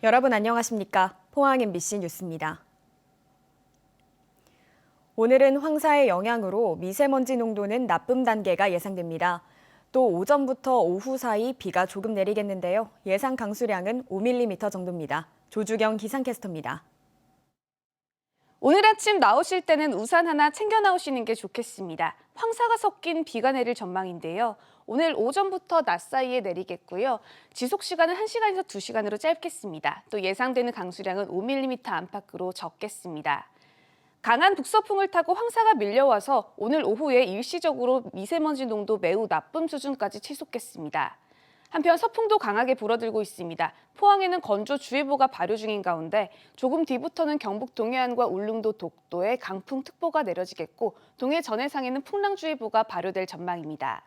여러분 안녕하십니까? 포항 MBC 뉴스입니다. 오늘은 황사의 영향으로 미세먼지 농도는 나쁨 단계가 예상됩니다. 또 오전부터 오후 사이 비가 조금 내리겠는데요. 예상 강수량은 5mm 정도입니다. 조주경 기상캐스터입니다. 오늘 아침 나오실 때는 우산 하나 챙겨 나오시는 게 좋겠습니다. 황사가 섞인 비가 내릴 전망인데요. 오늘 오전부터 낮 사이에 내리겠고요. 지속 시간은 1시간에서 2시간으로 짧겠습니다. 또 예상되는 강수량은 5mm 안팎으로 적겠습니다. 강한 북서풍을 타고 황사가 밀려와서 오늘 오후에 일시적으로 미세먼지 농도 매우 나쁨 수준까지 치솟겠습니다. 한편 서풍도 강하게 불어들고 있습니다. 포항에는 건조주의보가 발효 중인 가운데 조금 뒤부터는 경북 동해안과 울릉도, 독도에 강풍특보가 내려지겠고 동해 전해상에는 풍랑주의보가 발효될 전망입니다.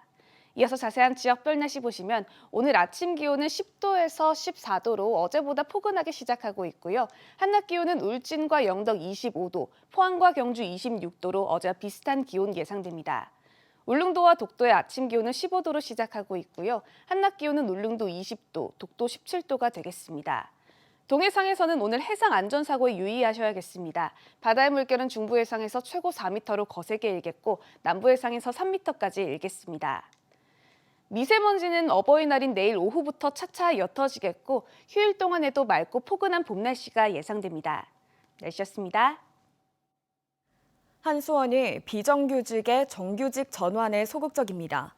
이어서 자세한 지역별 날씨 보시면 오늘 아침 기온은 10도에서 14도로 어제보다 포근하게 시작하고 있고요. 한낮 기온은 울진과 영덕 25도, 포항과 경주 26도로 어제와 비슷한 기온 예상됩니다. 울릉도와 독도의 아침 기온은 15도로 시작하고 있고요. 한낮 기온은 울릉도 20도, 독도 17도가 되겠습니다. 동해상에서는 오늘 해상 안전사고에 유의하셔야겠습니다. 바다의 물결은 중부 해상에서 최고 4m로 거세게 일겠고 남부 해상에서 3m까지 일겠습니다. 미세먼지는 어버이날인 내일 오후부터 차차 옅어지겠고 휴일 동안에도 맑고 포근한 봄 날씨가 예상됩니다. 날씨였습니다. 한수원이 비정규직의 정규직 전환에 소극적입니다.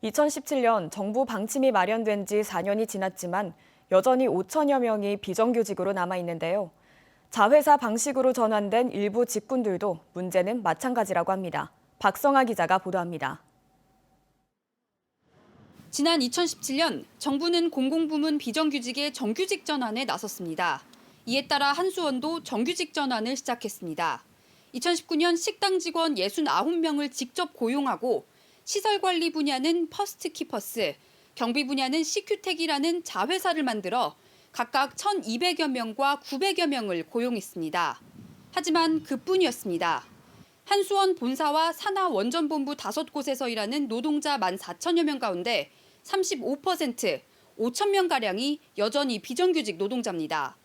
2017년 정부 방침이 마련된 지 4년이 지났지만 여전히 5천여 명이 비정규직으로 남아있는데요. 자회사 방식으로 전환된 일부 직군들도 문제는 마찬가지라고 합니다. 박성아 기자가 보도합니다. 지난 2017년 정부는 공공부문 비정규직의 정규직 전환에 나섰습니다. 이에 따라 한수원도 정규직 전환을 시작했습니다. 2019년 식당 직원 69명을 직접 고용하고 시설관리 분야는 퍼스트키퍼스, 경비 분야는 CQ텍이라는 자회사를 만들어 각각 1,200여 명과 900여 명을 고용했습니다. 하지만 그뿐이었습니다. 한수원 본사와 산하 원전본부 5곳에서 일하는 노동자 14,000여 명 가운데 35%, 5,000명가량이 여전히 비정규직 노동자입니다.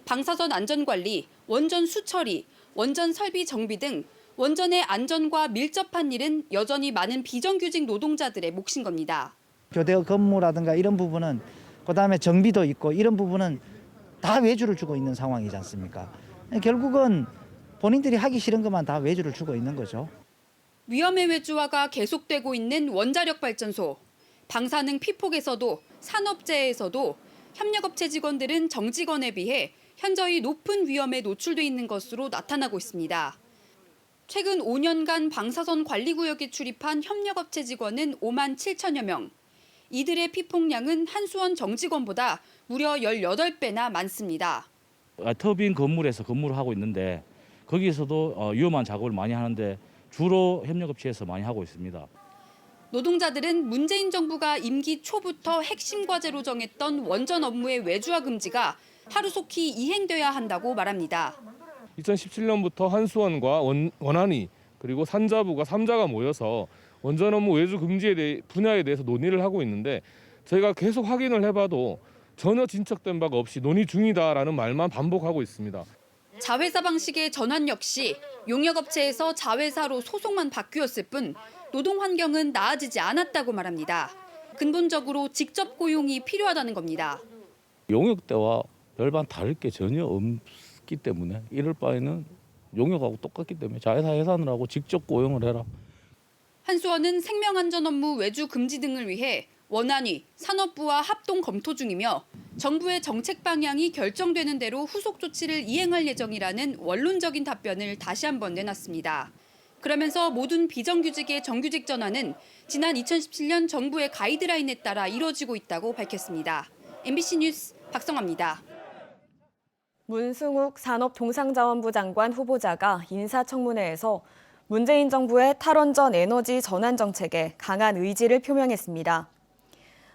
방사선 안전관리, 원전 수처리, 원전 설비 정비 등 원전의 안전과 밀접한 일은 여전히 많은 비정규직 노동자들의 몫인 겁니다. 교대 근무라든가 이런 부분은 그다음에 정비도 있고 이런 부분은 다 외주를 주고 있는 상황이지 않습니까? 결국은 본인들이 하기 싫은 것만 다 외주를 주고 있는 거죠. 위험의 외주화가 계속되고 있는 원자력 발전소. 방사능 피폭에서도 산업재해에서도 협력업체 직원들은 정직원에 비해 현저히 높은 위험에 노출돼 있는 것으로 나타나고 있습니다. 최근 5년간 방사선 관리구역에 출입한 협력업체 직원은 5만 7천여 명. 이들의 피폭량은 한수원 정직원보다 무려 18배나 많습니다. 터빈 건물에서 근무를 하고 있는데 거기에서도 위험한 작업을 많이 하는데 주로 협력업체에서 많이 하고 있습니다. 노동자들은 문재인 정부가 임기 초부터 핵심 과제로 정했던 원전 업무의 외주화 금지가 하루속히 이행돼야 한다고 말합니다. 2017년부터 한수원과 원안위 그리고 산자부가 3자가 모여서 원전 업무 외주 금지 분야에 대해서 논의를 하고 있는데 저희가 계속 확인을 해봐도 전혀 진척된 바가 없이 논의 중이다라는 말만 반복하고 있습니다. 자회사 방식의 전환 역시 용역업체에서 자회사로 소속만 바뀌었을 뿐 노동 환경은 나아지지 않았다고 말합니다. 근본적으로 직접 고용이 필요하다는 겁니다. 용역 때와 별반 다를 게 전혀 없기 때문에 이럴 바에는 용역하고 똑같기 때문에 자회사 해산을 하고 직접 고용을 해라. 한수원은 생명안전 업무 외주 금지 등을 위해 원안위, 산업부와 합동 검토 중이며 정부의 정책 방향이 결정되는 대로 후속 조치를 이행할 예정이라는 원론적인 답변을 다시 한번 내놨습니다. 그러면서 모든 비정규직의 정규직 전환은 지난 2017년 정부의 가이드라인에 따라 이뤄지고 있다고 밝혔습니다. MBC 뉴스 박성아입니다. 문승욱 산업통상자원부 장관 후보자가 인사청문회에서 문재인 정부의 탈원전 에너지 전환 정책에 강한 의지를 표명했습니다.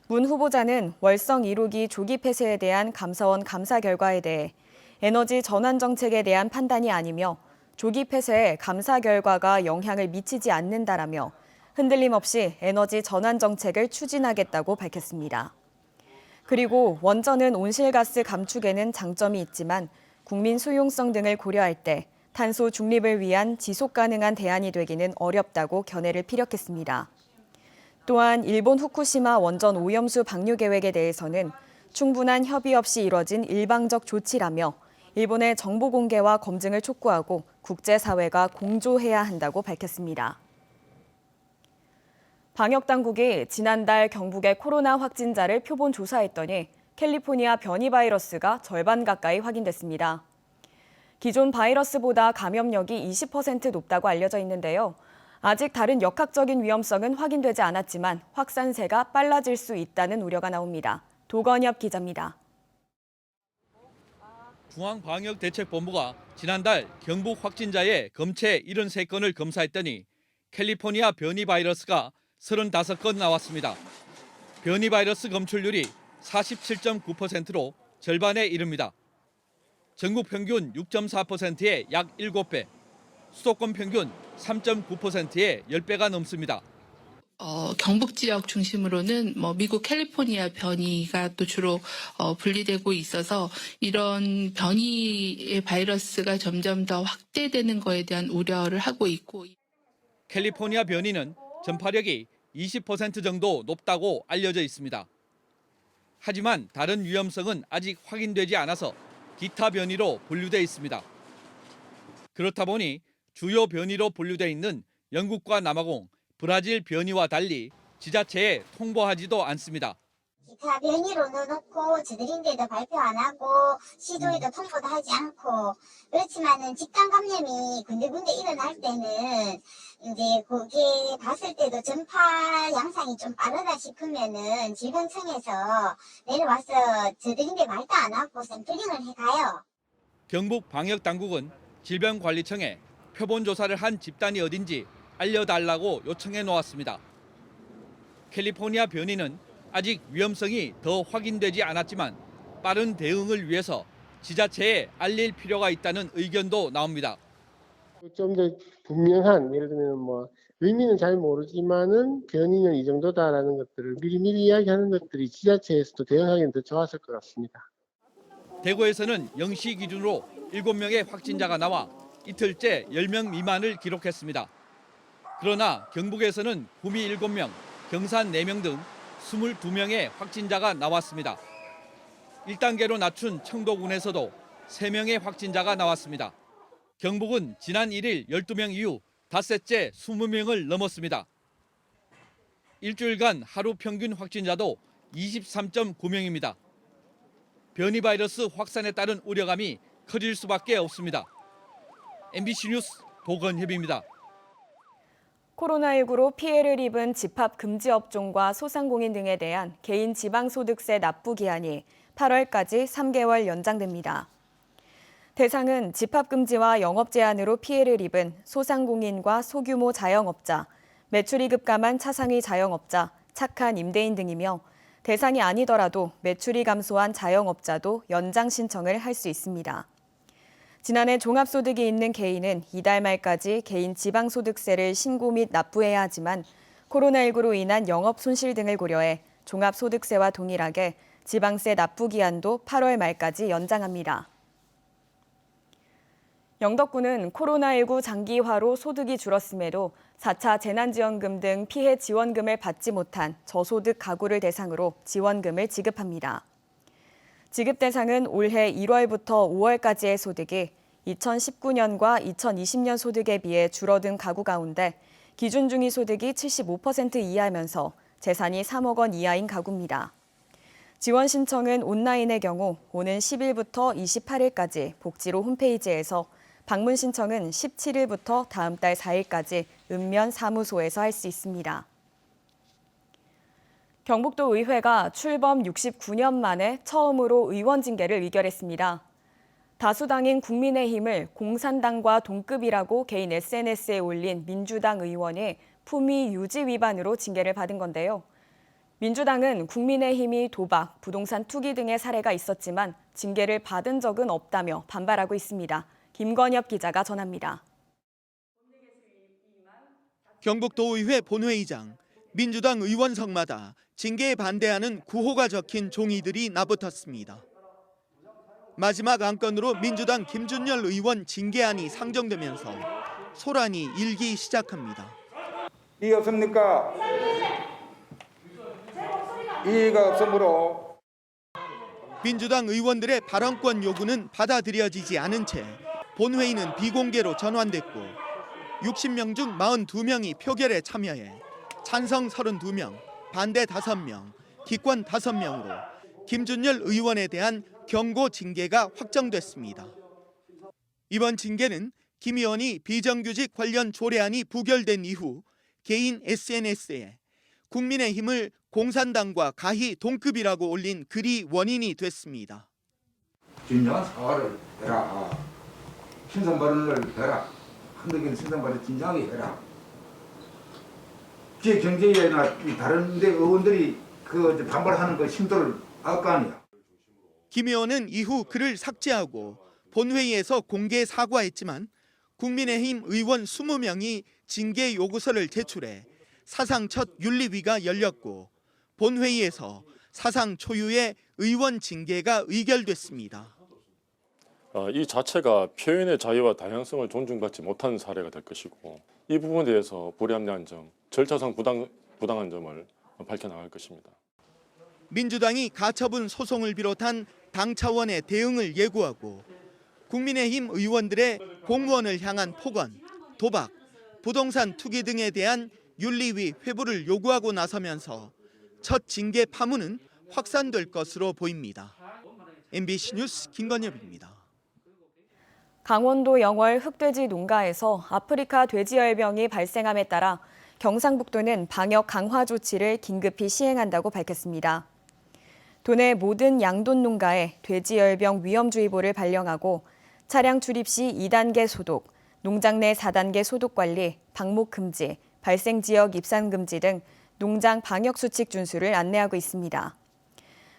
문 후보자는 월성 1호기 조기 폐쇄에 대한 감사원 감사 결과에 대해 에너지 전환 정책에 대한 판단이 아니며 조기 폐쇄에 감사 결과가 영향을 미치지 않는다라며 흔들림 없이 에너지 전환 정책을 추진하겠다고 밝혔습니다. 그리고 원전은 온실가스 감축에는 장점이 있지만 국민 수용성 등을 고려할 때 탄소 중립을 위한 지속 가능한 대안이 되기는 어렵다고 견해를 피력했습니다. 또한 일본 후쿠시마 원전 오염수 방류 계획에 대해서는 충분한 협의 없이 이뤄진 일방적 조치라며 일본의 정보 공개와 검증을 촉구하고 국제사회가 공조해야 한다고 밝혔습니다. 방역당국이 지난달 경북의 코로나 확진자를 표본 조사했더니 캘리포니아 변이 바이러스가 절반 가까이 확인됐습니다. 기존 바이러스보다 감염력이 20% 높다고 알려져 있는데요. 아직 다른 역학적인 위험성은 확인되지 않았지만 확산세가 빨라질 수 있다는 우려가 나옵니다. 도건엽 기자입니다. 중앙방역대책본부가 지난달 경북 확진자의 검체 73건을 검사했더니 캘리포니아 변이 바이러스가 35건 나왔습니다. 변이 바이러스 검출률이 47.9%로 절반에 이릅니다. 전국 평균 6.4%의 약 7배, 수도권 평균 3.9%의 10배가 넘습니다. 경북 지역 중심으로는 미국 캘리포니아 변이가 또 주로 분리되고 있어서 이런 변이의 바이러스가 점점 더 확대되는 거에 대한 우려를 하고 있고. 캘리포니아 변이는 전파력이 20% 정도 높다고 알려져 있습니다. 하지만 다른 위험성은 아직 확인되지 않아서 기타 변이로 분류돼 있습니다. 그렇다 보니 주요 변이로 분류돼 있는 영국과 남아공, 브라질 변이와 달리 지자체에 통보하지도 않습니다. 기타 변이로 넣어놓고 저들인데도 발표 안 하고 시도에도 통보도 하지 않고 그렇지만은 집단 감염이 군데군데 일어날 때는 이제 그게 봤을 때도 전파 양상이 좀 빠르다 싶으면은 질병청에서 내려와서 저들인데 말도 안 하고 샘플링을 해가요. 경북 방역당국은 질병관리청에 표본 조사를 한 집단이 어딘지 알려달라고 요청해 놓았습니다. 캘리포니아 변이는 아직 위험성이 더 확인되지 않았지만 빠른 대응을 위해서 지자체에 알릴 필요가 있다는 의견도 나옵니다. 좀 더 분명한, 예를 들면 의미는 잘 모르지만은 변이는 이 정도다라는 것들을 미리미리 이야기하는 것들이 지자체에서도 대응하기는 더 좋았을 것 같습니다. 대구에서는 0시 기준으로 7명의 확진자가 나와 이틀째 10명 미만을 기록했습니다. 그러나 경북에서는 구미 7명, 경산 4명 등 22명의 확진자가 나왔습니다. 1단계로 낮춘 청도군에서도 3명의 확진자가 나왔습니다. 경북은 지난 1일 12명 이후 닷새째 20명을 넘었습니다. 일주일간 하루 평균 확진자도 23.9명입니다. 변이 바이러스 확산에 따른 우려감이 커질 수밖에 없습니다. MBC 뉴스 도건협입니다. 코로나19로 피해를 입은 집합 금지 업종과 소상공인 등에 대한 개인 지방소득세 납부 기한이 8월까지 3개월 연장됩니다. 대상은 집합 금지와 영업 제한으로 피해를 입은 소상공인과 소규모 자영업자, 매출이 급감한 차상위 자영업자, 착한 임대인 등이며 대상이 아니더라도 매출이 감소한 자영업자도 연장 신청을 할 수 있습니다. 지난해 종합소득이 있는 개인은 이달 말까지 개인 지방소득세를 신고 및 납부해야 하지만 코로나19로 인한 영업 손실 등을 고려해 종합소득세와 동일하게 지방세 납부 기한도 8월 말까지 연장합니다. 영덕군은 코로나19 장기화로 소득이 줄었음에도 4차 재난지원금 등 피해 지원금을 받지 못한 저소득 가구를 대상으로 지원금을 지급합니다. 지급 대상은 올해 1월부터 5월까지의 소득이 2019년과 2020년 소득에 비해 줄어든 가구 가운데 기준 중위 소득이 75% 이하면서 재산이 3억 원 이하인 가구입니다. 지원 신청은 온라인의 경우 오는 10일부터 28일까지 복지로 홈페이지에서 방문 신청은 17일부터 다음 달 4일까지 읍면 사무소에서 할 수 있습니다. 경북도 의회가 출범 69년 만에 처음으로 의원 징계를 의결했습니다. 다수당인 국민의힘을 공산당과 동급이라고 개인 SNS에 올린 민주당 의원이 품위 유지 위반으로 징계를 받은 건데요. 민주당은 국민의힘이 도박, 부동산 투기 등의 사례가 있었지만 징계를 받은 적은 없다며 반발하고 있습니다. 김건엽 기자가 전합니다. 경북도의회 본회의장, 민주당 의원석마다 징계에 반대하는 구호가 적힌 종이들이 나붙었습니다. 마지막 안건으로 민주당 김준열 의원 징계안이 상정되면서 소란이 일기 시작합니다. 이의 없습니까? 이의가 없으므로 민주당 의원들의 발언권 요구는 받아들여지지 않은 채 본회의는 비공개로 전환됐고 60명 중 42명이 표결에 참여해 찬성 32명, 반대 5명, 기권 5명으로 김준열 의원에 대한 경고 징계가 확정됐습니다. 이번 징계는 김 의원이 비정규직 관련 조례안이 부결된 이후 개인 SNS에 국민의힘을 공산당과 가히 동급이라고 올린 글이 원인이 됐습니다. 진정한 사과를 해라. 신선 발언을 해라. 한덕인 신선 발언 진정하게 해라. 제 경제에나 다른 데 의원들이 반발하는 그 심도를 알 거 아니야. 김 의원은 이후 글을 삭제하고 본회의에서 공개 사과했지만 국민의힘 의원 20명이 징계 요구서를 제출해 사상 첫 윤리위가 열렸고 본회의에서 사상 초유의 의원 징계가 의결됐습니다. 이 자체가 표현의 자유와 다양성을 존중받지 못하는 사례가 될 것이고 이 부분에 대해서 불합리한 점, 절차상 부당한 점을 밝혀나갈 것입니다. 민주당이 가처분 소송을 비롯한 당 차원의 대응을 예고하고 국민의힘 의원들의 공무원을 향한 폭언, 도박, 부동산 투기 등에 대한 윤리위 회부를 요구하고 나서면서 첫 징계 파문은 확산될 것으로 보입니다. MBC 뉴스 김건엽입니다. 강원도 영월 흑돼지 농가에서 아프리카 돼지열병이 발생함에 따라 경상북도는 방역 강화 조치를 긴급히 시행한다고 밝혔습니다. 도내 모든 양돈 농가에 돼지열병 위험주의보를 발령하고 차량 출입 시 2단계 소독, 농장 내 4단계 소독 관리, 방목 금지, 발생 지역 입산 금지 등 농장 방역 수칙 준수를 안내하고 있습니다.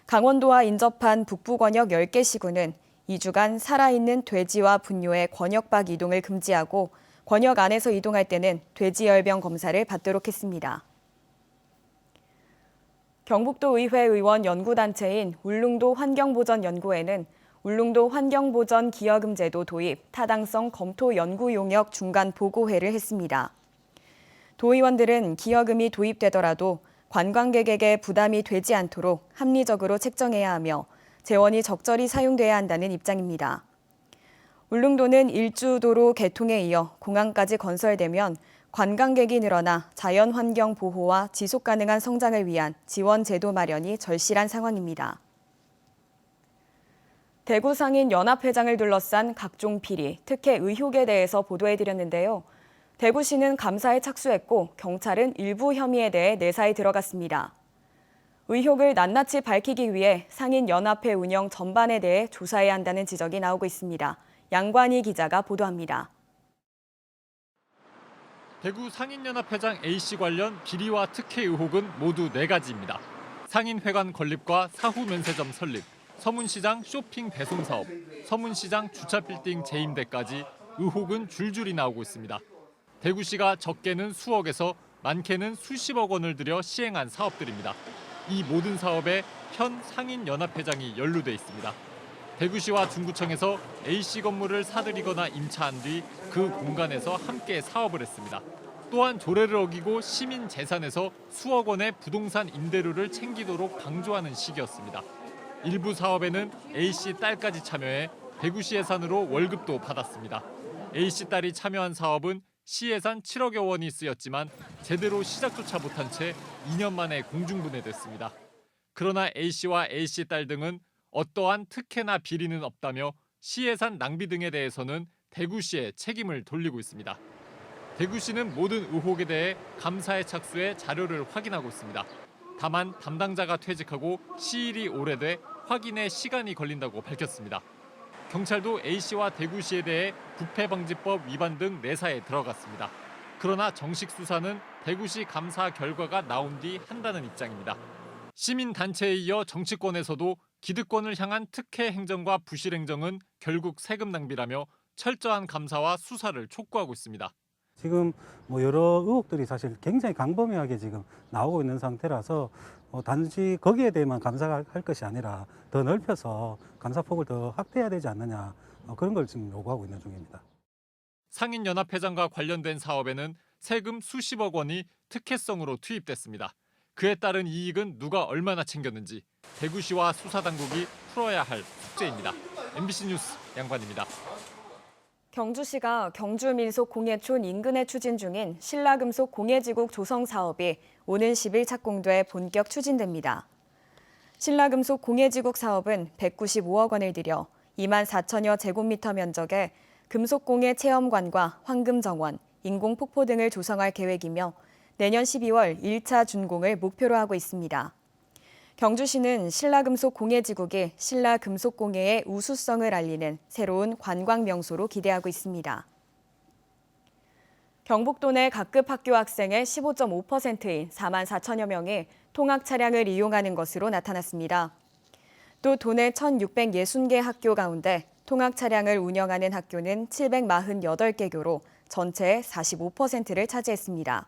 강원도와 인접한 북부 권역 10개 시군은 2주간 살아있는 돼지와 분뇨의 권역 밖 이동을 금지하고 권역 안에서 이동할 때는 돼지열병 검사를 받도록 했습니다. 경북도 의회 의원 연구단체인 울릉도 환경보전연구회는 울릉도 환경보전 기여금제도 도입 타당성 검토 연구 용역 중간 보고회를 했습니다. 도의원들은 기여금이 도입되더라도 관광객에게 부담이 되지 않도록 합리적으로 책정해야 하며 재원이 적절히 사용돼야 한다는 입장입니다. 울릉도는 일주도로 개통에 이어 공항까지 건설되면 관광객이 늘어나 자연환경 보호와 지속가능한 성장을 위한 지원 제도 마련이 절실한 상황입니다. 대구 상인 연합회장을 둘러싼 각종 비리, 특혜 의혹에 대해서 보도해드렸는데요. 대구시는 감사에 착수했고 경찰은 일부 혐의에 대해 내사에 들어갔습니다. 의혹을 낱낱이 밝히기 위해 상인연합회 운영 전반에 대해 조사해야 한다는 지적이 나오고 있습니다. 양관희 기자가 보도합니다. 대구 상인연합회장 A씨 관련 비리와 특혜 의혹은 모두 4가지입니다. 상인회관 건립과 사후 면세점 설립, 서문시장 쇼핑 배송 사업, 서문시장 주차 빌딩 재임대까지 의혹은 줄줄이 나오고 있습니다. 대구시가 적게는 수억에서 많게는 수십억 원을 들여 시행한 사업들입니다. 이 모든 사업에 현 상인연합회장이 연루돼 있습니다. 대구시와 중구청에서 A씨 건물을 사들이거나 임차한 뒤 그 공간에서 함께 사업을 했습니다. 또한 조례를 어기고 시민 재산에서 수억 원의 부동산 임대료를 챙기도록 방조하는 식이었습니다. 일부 사업에는 A씨 딸까지 참여해 대구시 예산으로 월급도 받았습니다. A씨 딸이 참여한 사업은 시 예산 7억여 원이 쓰였지만 제대로 시작조차 못한 채 2년 만에 공중분해됐습니다. 그러나 A씨와 A씨 딸 등은 어떠한 특혜나 비리는 없다며 시 예산 낭비 등에 대해서는 대구시에 책임을 돌리고 있습니다. 대구시는 모든 의혹에 대해 감사에 착수해 자료를 확인하고 있습니다. 다만 담당자가 퇴직하고 시일이 오래돼 확인에 시간이 걸린다고 밝혔습니다. 경찰도 A씨와 대구시에 대해 부패방지법 위반 등 내사에 들어갔습니다. 그러나 정식 수사는 대구시 감사 결과가 나온 뒤 한다는 입장입니다. 시민단체에 이어 정치권에서도 기득권을 향한 특혜 행정과 부실 행정은 결국 세금 낭비라며 철저한 감사와 수사를 촉구하고 있습니다. 지금 뭐 여러 의혹들이 사실 굉장히 광범위하게 지금 나오고 있는 상태라서 단지 거기에 대해만 감사할 것이 아니라 더 넓혀서 감사폭을 더 확대해야 되지 않느냐 그런 걸 지금 요구하고 있는 중입니다. 상인연합회장과 관련된 사업에는 세금 수십억 원이 특혜성으로 투입됐습니다. 그에 따른 이익은 누가 얼마나 챙겼는지 대구시와 수사당국이 풀어야 할 숙제입니다. MBC 뉴스 양관입니다. 경주시가 경주민속공예촌 인근에 추진 중인 신라금속 공예지국 조성 사업이 오는 10일 착공돼 본격 추진됩니다. 신라금속 공예지국 사업은 195억 원을 들여 2만 4천여 제곱미터 면적의 금속공예 체험관과 황금정원, 인공폭포 등을 조성할 계획이며 내년 12월 1차 준공을 목표로 하고 있습니다. 경주시는 신라금속 공예지국이 신라금속공예의 우수성을 알리는 새로운 관광 명소로 기대하고 있습니다. 경북도 내 각급 학교 학생의 15.5%인 4만 4천여 명이 통학 차량을 이용하는 것으로 나타났습니다. 또 도내 1,660개 학교 가운데 통학 차량을 운영하는 학교는 748개교로 전체의 45%를 차지했습니다.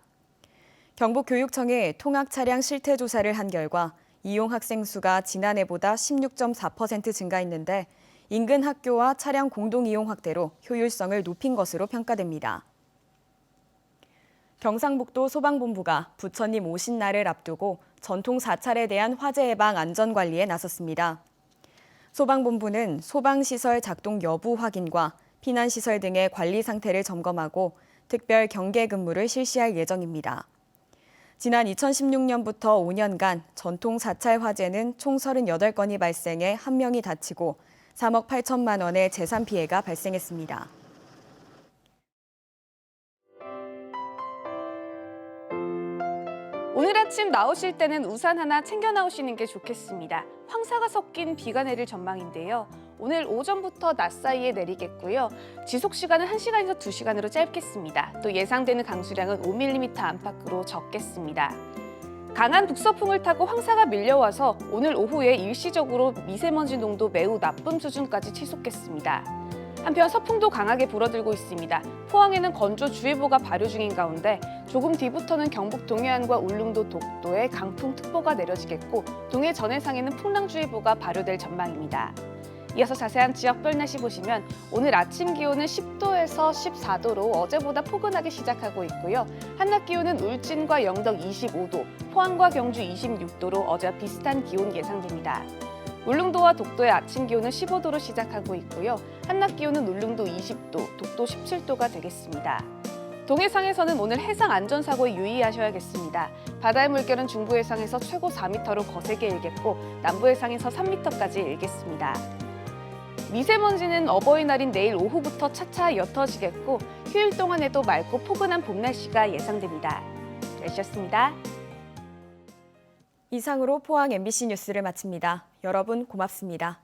경북교육청이 통학 차량 실태 조사를 한 결과 이용 학생 수가 지난해보다 16.4% 증가했는데 인근 학교와 차량 공동 이용 확대로 효율성을 높인 것으로 평가됩니다. 경상북도 소방본부가 부처님 오신 날을 앞두고 전통 사찰에 대한 화재 예방 안전 관리에 나섰습니다. 소방본부는 소방시설 작동 여부 확인과 피난시설 등의 관리 상태를 점검하고 특별 경계 근무를 실시할 예정입니다. 지난 2016년부터 5년간 전통 사찰 화재는 총 38건이 발생해 1명이 다치고 3억 8천만 원의 재산 피해가 발생했습니다. 오늘 아침 나오실 때는 우산 하나 챙겨 나오시는 게 좋겠습니다. 황사가 섞인 비가 내릴 전망인데요. 오늘 오전부터 낮 사이에 내리겠고요. 지속 시간은 1시간에서 2시간으로 짧겠습니다. 또 예상되는 강수량은 5mm 안팎으로 적겠습니다. 강한 북서풍을 타고 황사가 밀려와서 오늘 오후에 일시적으로 미세먼지 농도 매우 나쁨 수준까지 치솟겠습니다. 한편 서풍도 강하게 불어들고 있습니다. 포항에는 건조주의보가 발효 중인 가운데 조금 뒤부터는 경북 동해안과 울릉도, 독도에 강풍특보가 내려지겠고 동해 전해상에는 풍랑주의보가 발효될 전망입니다. 이어서 자세한 지역별 날씨 보시면 오늘 아침 기온은 10도에서 14도로 어제보다 포근하게 시작하고 있고요. 한낮 기온은 울진과 영덕 25도, 포항과 경주 26도로 어제와 비슷한 기온 예상됩니다. 울릉도와 독도의 아침 기온은 15도로 시작하고 있고요. 한낮 기온은 울릉도 20도, 독도 17도가 되겠습니다. 동해상에서는 오늘 해상 안전사고에 유의하셔야겠습니다. 바다의 물결은 중부 해상에서 최고 4m로 거세게 일겠고 남부 해상에서 3m까지 일겠습니다. 미세먼지는 어버이날인 내일 오후부터 차차 옅어지겠고 휴일 동안에도 맑고 포근한 봄 날씨가 예상됩니다. 날씨였습니다. 이상으로 포항 MBC 뉴스를 마칩니다. 여러분 고맙습니다.